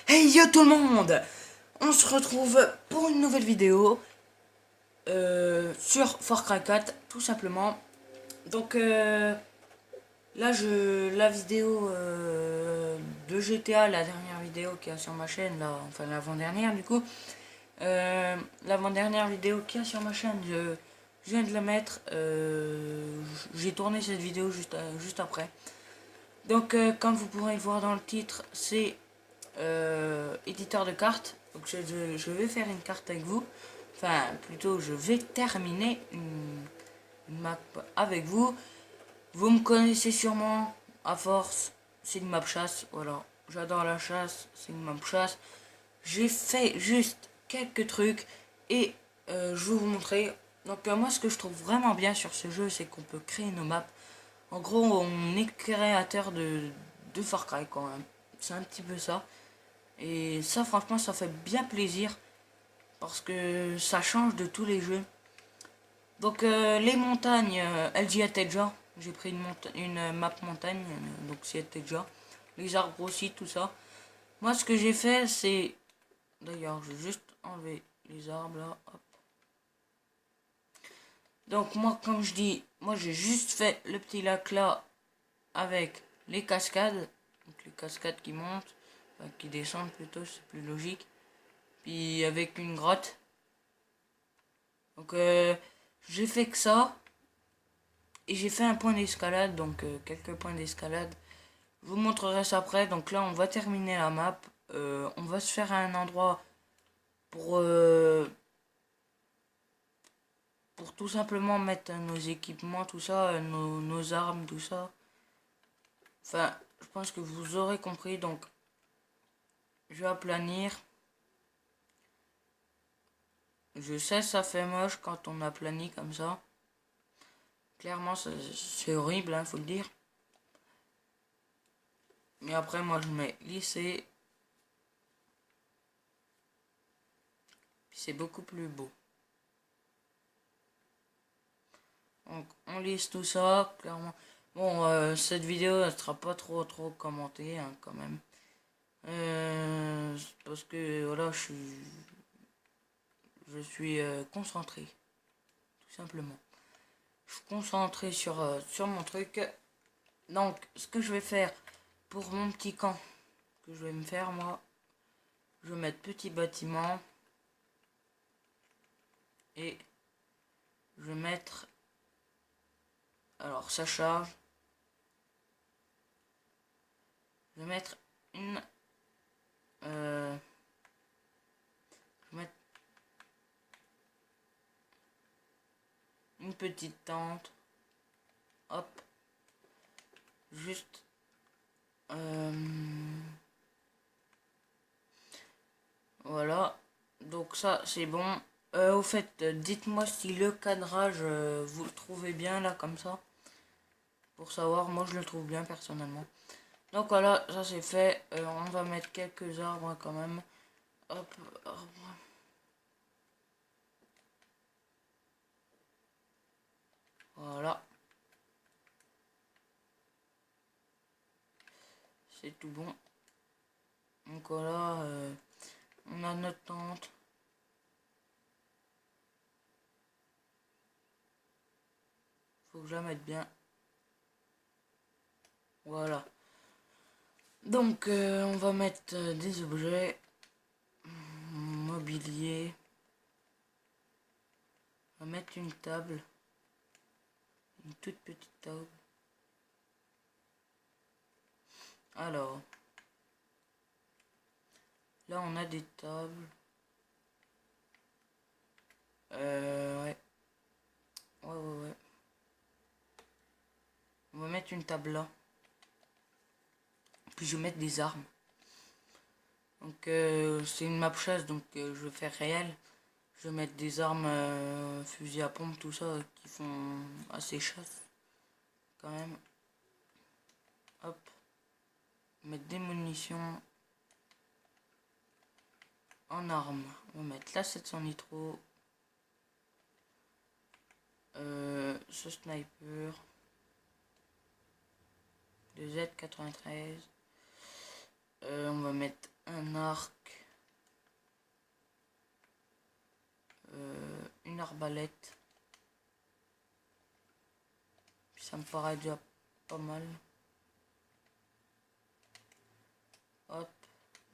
Hey yo tout le monde! On se retrouve pour une nouvelle vidéo sur Far Cry 4 tout simplement. Donc là la vidéo de GTA, la dernière vidéo qui a sur ma chaîne, là, enfin l'avant-dernière du coup. L'avant-dernière vidéo qui a sur ma chaîne, je viens de la mettre. J'ai tourné cette vidéo juste après. Donc comme vous pourrez le voir dans le titre, c'est éditeur de cartes. Donc je vais faire une carte avec vous. Enfin, plutôt, je vais terminer une map avec vous. Vous me connaissez sûrement, à force, c'est une map chasse. Voilà, j'adore la chasse, c'est une map chasse. J'ai fait juste quelques trucs et je vais vous montrer. Donc moi, ce que je trouve vraiment bien sur ce jeu, c'est qu'on peut créer nos maps. En gros, on est créateur de Far Cry quand même. C'est un petit peu ça. Et ça, franchement, ça fait bien plaisir parce que ça change de tous les jeux. Donc, les montagnes, elles y étaient déjà. J'ai pris une map montagne, donc y était déjà. Les arbres aussi, tout ça. Moi, ce que j'ai fait, c'est. D'ailleurs, je vais juste enlever les arbres là. Hop. Donc, moi, comme je dis, moi j'ai juste fait le petit lac là avec les cascades. Donc, les cascades qui montent, enfin, qui descendent plutôt, c'est plus logique. Puis avec une grotte. Donc j'ai fait que ça. Et j'ai fait un point d'escalade, donc quelques points d'escalade. Je vous montrerai ça après. Donc là on va terminer la map. On va se faire un endroit pour, euh, pour tout simplement mettre nos équipements, tout ça, nos armes, tout ça. Enfin, je pense que vous aurez compris. Donc je vais aplanir. Je sais ça fait moche quand on aplanit comme ça. Clairement c'est horrible, hein, faut le dire. Mais après moi je mets lycée. Puis c'est beaucoup plus beau. Donc on lise tout ça, clairement. Bon, cette vidéo elle sera pas trop commentée, hein, quand même. Parce que voilà, je suis concentré, tout simplement. Je suis concentré sur mon truc. Donc, ce que je vais faire pour mon petit camp que je vais me faire, moi, je vais mettre petit bâtiment et je vais mettre. Alors, ça charge. Je vais mettre une. Je vais mettre une petite tente. Hop. Juste. euh, Voilà, donc ça c'est bon. Au fait, dites-moi si le cadrage, vous le trouvez bien là comme ça. Pour savoir, moi je le trouve bien personnellement. Donc voilà, ça c'est fait. On va mettre quelques arbres quand même. Hop, arbre. Voilà, c'est tout bon. Donc voilà, on a notre tente. Faut que je la mette bien. Voilà. Donc on va mettre des objets. Mobilier. On va mettre une table. Une toute petite table. Alors, là on a des tables. Ouais. Ouais. On va mettre une table là. Puis je vais mettre des armes. Donc c'est une map chasse, donc je vais faire réel. Je vais mettre des armes, fusil à pompe, tout ça, qui font assez chasse. Quand même. Hop. Mettre des munitions en armes. On va mettre la 700 nitro. Ce sniper. Le Z93. On va mettre un arc, une arbalète. Ça me paraît déjà pas mal. Hop,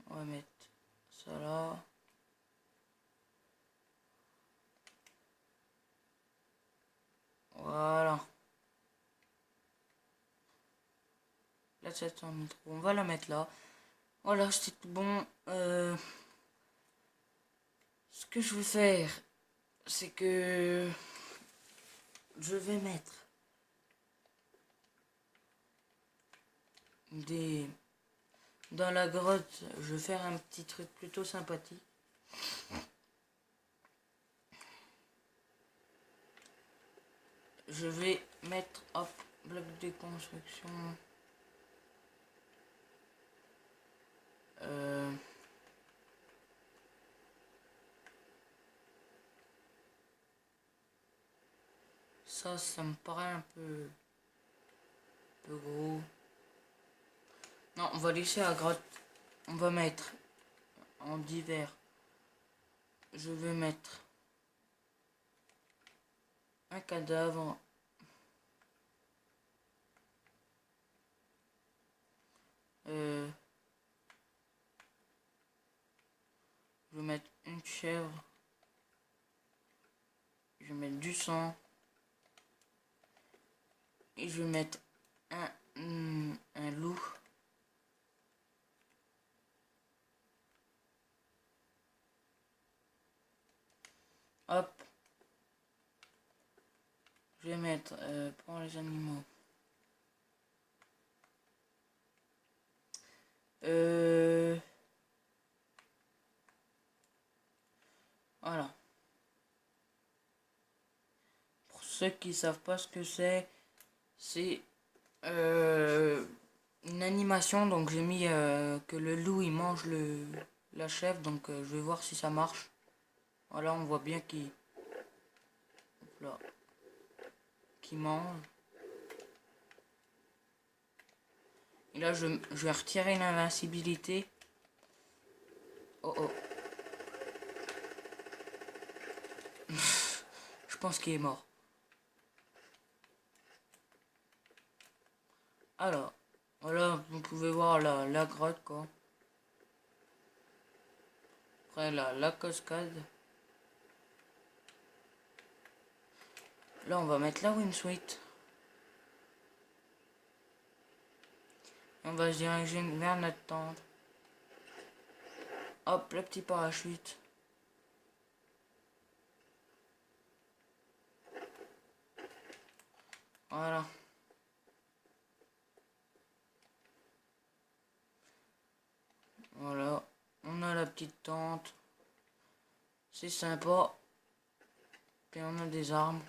on va mettre ça là. Voilà. Là, c'est un micro. On va la mettre là. Voilà, c'est tout bon. Ce que je vais faire, c'est que je vais mettre des... Dans la grotte, je vais faire un petit truc plutôt sympathique. Je vais mettre, hop, bloc de construction. Ça me paraît un peu gros. Non, on va laisser la grotte. On va mettre en divers. Je vais mettre un cadavre. Je vais mettre une chèvre. Je vais mettre du sang. Et je vais mettre un loup. Hop. Je vais mettre pour les animaux. Voilà. Pour ceux qui savent pas ce que c'est une animation. Donc j'ai mis que le loup il mange la chèvre. Donc je vais voir si ça marche. Voilà, on voit bien qu'il mange. Et là je vais retirer l'invincibilité. Oh oh. Je pense qu'il est mort. Alors, voilà, vous pouvez voir la grotte quoi. Après la cascade. Là on va mettre la Windsuite. On va se diriger vers notre tente. Hop, le petit parachute. Voilà. Voilà. On a la petite tente. C'est sympa. Puis on a des armes.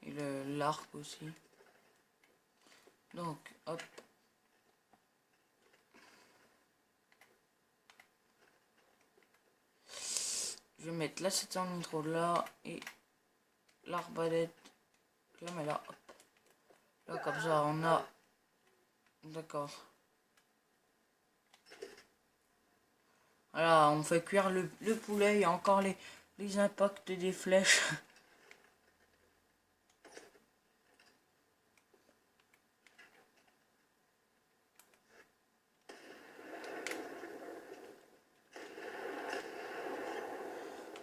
Et l'arc aussi. Donc, hop. Je vais mettre la 700 nitro là. Et l'arbalète. Je la mets là. Hop. Là, comme ça, on a... D'accord. Voilà, on fait cuire le poulet. Il y a encore les impacts des flèches.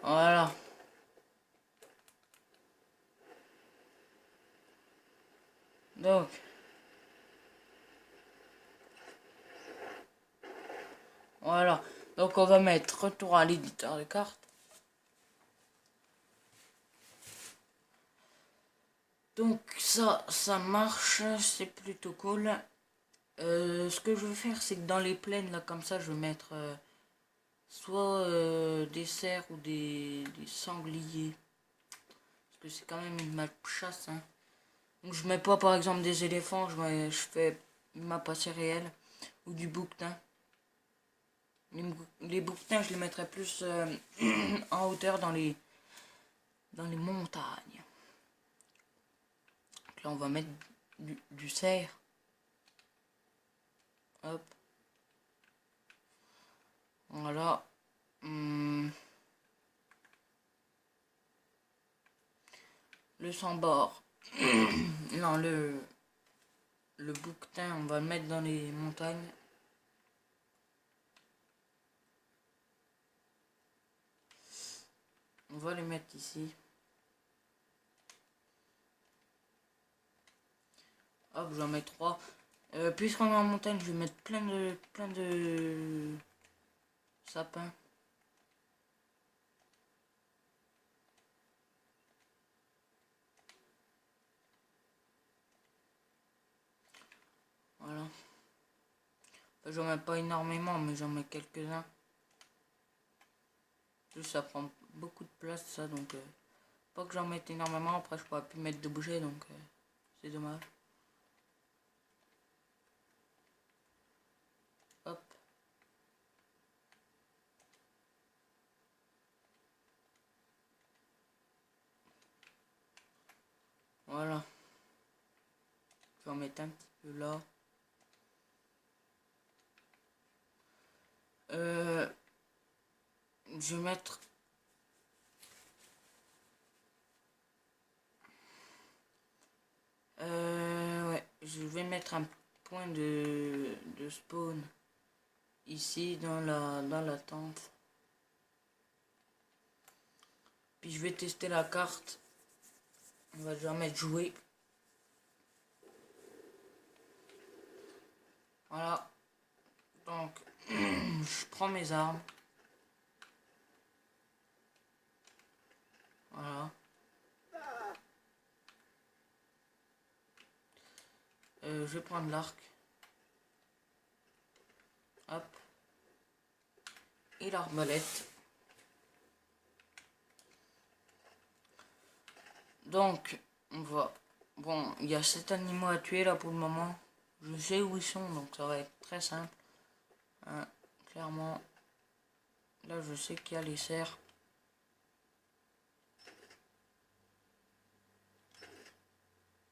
Voilà. Donc. Voilà. Donc on va mettre retour à l'éditeur de cartes. Donc ça marche, c'est plutôt cool. Ce que je vais faire, c'est que dans les plaines, là, comme ça, je vais mettre soit des cerfs ou des sangliers. Parce que c'est quand même une map chasse. Hein. Donc je mets pas, par exemple, des éléphants, je fais une map assez réelle. Ou du bouquetin. Les bouquetins, je les mettrais plus en hauteur dans les montagnes. Donc là, on va mettre du cerf. Hop. Voilà. Le sans-bord. Non, le bouquetin, on va le mettre dans les montagnes. On va les mettre ici. Hop, j'en mets 3. Puisqu'on est en montagne, je vais mettre plein de sapins. Voilà. J'en mets pas énormément, mais j'en mets quelques-uns. Plus ça prend beaucoup de place, ça, donc pas que j'en mette énormément. Après, je pourrais plus mettre de bouger, donc c'est dommage. Hop. Voilà. Je vais en mettre un petit peu là. Je vais mettre... ouais, je vais mettre un point de spawn ici dans la tente. Puis je vais tester la carte. On va déjà mettre jouer. Voilà. Donc, je prends mes armes. Voilà. Je vais prendre l'arc. Hop. Et l'arbalète. Donc, on va... Bon, il y a 7 animaux à tuer là pour le moment. Je sais où ils sont, donc ça va être très simple. Hein, clairement. Là, je sais qu'il y a les cerfs.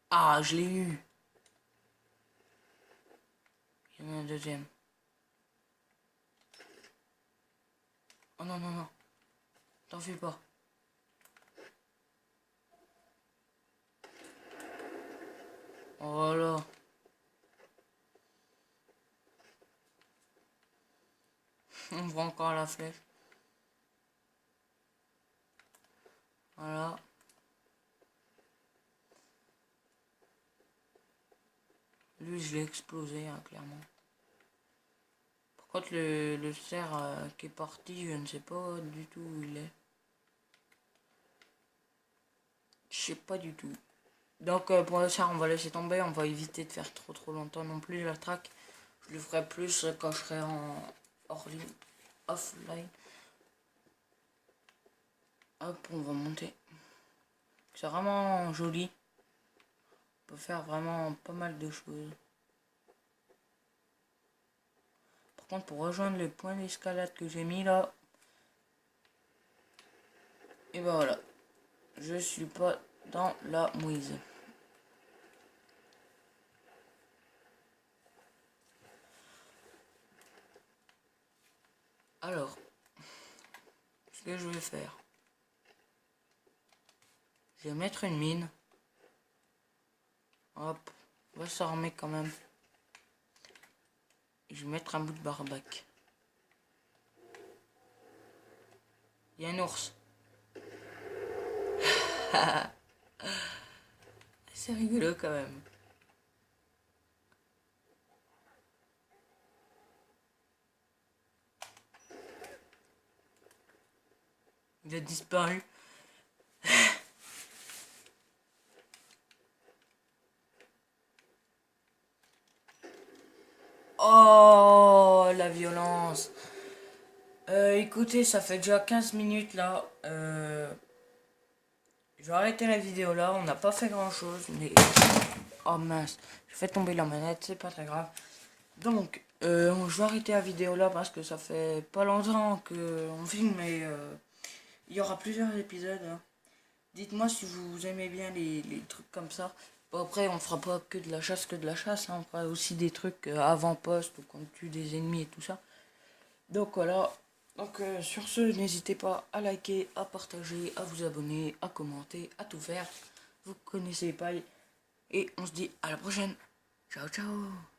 Ah, je l'ai eu. Il y en a un deuxième. Oh non, non, non. T'en fais pas. Voilà. On voit encore la flèche. Voilà. Lui, je l'ai explosé, hein, clairement. Par contre, le cerf qui est parti, je ne sais pas du tout où il est. Je sais pas du tout. Donc, pour le cerf, on va laisser tomber. On va éviter de faire trop longtemps non plus la track. Je le ferai plus quand je serai en offline. Hop, on va monter. C'est vraiment joli. On peut faire vraiment pas mal de choses. Par contre, pour rejoindre le point d'escalade que j'ai mis là, et ben voilà, je suis pas dans la mouise. Alors, ce que je vais faire, je vais mettre une mine. Hop, on va s'armer quand même. Et je vais mettre un bout de barbac. Il y a un ours. C'est rigolo quand même. Il a disparu. Oh, la violence. Écoutez, ça fait déjà 15 minutes là. Je vais arrêter la vidéo là. On n'a pas fait grand chose. Mais... Oh mince. J'ai fait tomber la manette. C'est pas très grave. Donc, je vais arrêter la vidéo là parce que ça fait pas longtemps qu'on filme. Mais il y aura plusieurs épisodes. Hein. Dites-moi si vous aimez bien les trucs comme ça. Bon, après, on fera pas que de la chasse, hein. On fera aussi des trucs avant-poste, ou quand on tue des ennemis et tout ça. Donc voilà. Donc sur ce, n'hésitez pas à liker, à partager, à vous abonner, à commenter, à tout faire. Vous connaissez pas. Et on se dit à la prochaine. Ciao, ciao.